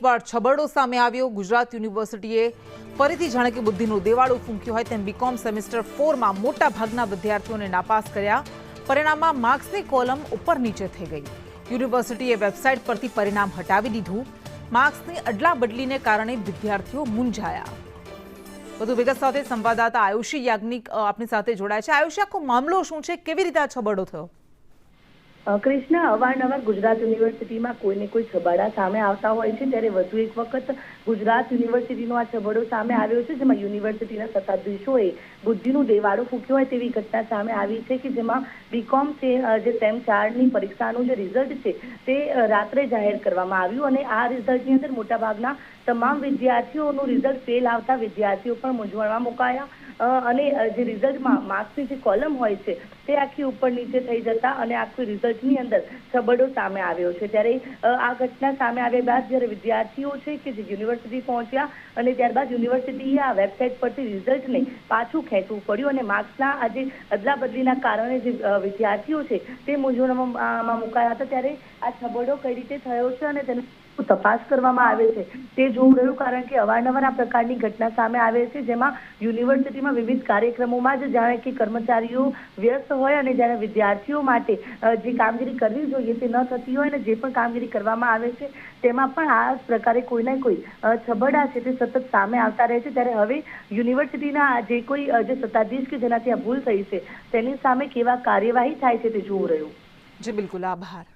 એકવાર છબરડો સામે આવ્યો। ગુજરાત યુનિવર્સિટીએ ફરીથી જાણે કે બુદ્ધિનું દેવાળું ફૂંક્યું હોય તેમ બીકોમ સેમેસ્ટર 4માં મોટા ભાગના વિદ્યાર્થીઓને નાપાસ કર્યા। પરિણામમાં માર્ક્સની કોલમ ઉપર નીચે થઈ ગઈ। યુનિવર્સિટીએ વેબસાઇટ પરથી પરિણામ હટાવી દીધું। માર્ક્સની અદલા બદલીને કારણે વિદ્યાર્થીઓ મૂંઝાયા। વધુ વિગત સાથે સંવાદદાતા આયુષી યાજ્ઞિક આપણી સાથે જોડાય છે। આયુષી, આખો મામલો શું છે? કેવી રીતે આ છબરડો થયો? કૃષ્ણા, અવારનવાર ગુજરાત યુનિવર્સિટીમાં કોઈને કોઈ છબરડા સામે આવતા હોય છે, ત્યારે વધુ એક વખત ગુજરાત યુનિવર્સિટીનો આ છબરડો સામે આવ્યો છે, જેમાં યુનિવર્સિટીના સત્તાધીશોએ બુદ્ધિનું દેવાળું ફૂંક્યું હોય તેવી ઘટના સામે આવી છે કે જેમાં બીકોમ છે જે સેમ 4ની પરીક્ષાનું જે રિઝલ્ટ છે તે રાત્રે જાહેર કરવામાં આવ્યું અને આ રિઝલ્ટની અંદર મોટાભાગના તમામ વિદ્યાર્થીઓનું રિઝલ્ટ ફેલ આવતા વિદ્યાર્થીઓ પણ મૂંઝવણમાં મુકાયા અને જે રિઝલ્ટમાં માર્ક્સની જે કોલમ હોય છે તે આખી ઉપર નીચે થઈ જતા અને આખું રિઝલ્ટની અંદર છબરડો સામે આવ્યો છે। ત્યારે આ ઘટના સામે આવ્યા બાદ જ્યારે વિદ્યાર્થીઓ છે કે જે યુનિવર્સિટી પહોંચ્યા અને ત્યારબાદ યુનિવર્સિટીએ આ વેબસાઇટ પરથી રિઝલ્ટને પાછું ખેંચવું પડ્યું અને માર્ક્સના આજે અદલા બદલીના કારણે જે વિદ્યાર્થીઓ છે તે મૂંઝવણમાં મુકાયા હતા। ત્યારે આ છબરડો કઈ રીતે થયો છે અને તેને તપાસ કરવામાં આવે છે તે જોવું રહ્યું, કારણ કે અવારનવાર આ પ્રકારની ઘટના સામે આવે છે જેમાં યુનિવર્સિટીમાં વિવિધ કાર્યક્રમોમાં જ જાણે કે કર્મચારીઓ વ્યસ્ત હોય અને જ્યારે વિદ્યાર્થીઓ માટે જે કામગીરી કરવી જોઈએ તે ન થતી હોય અને જે પણ કામગીરી કરવામાં આવે છે તેમાં પણ આ પ્રકારે કોઈને કોઈ છબરડા છે તે સતત સામે આવતા રહે છે। ત્યારે હવે યુનિવર્સિટીના જે કોઈ જે સત્તાધીશ કે જેનાથી આ ભૂલ થઈ છે તેની સામે કેવા કાર્યવાહી થાય છે તે જોવું રહ્યું। જી બિલકુલ, આભાર।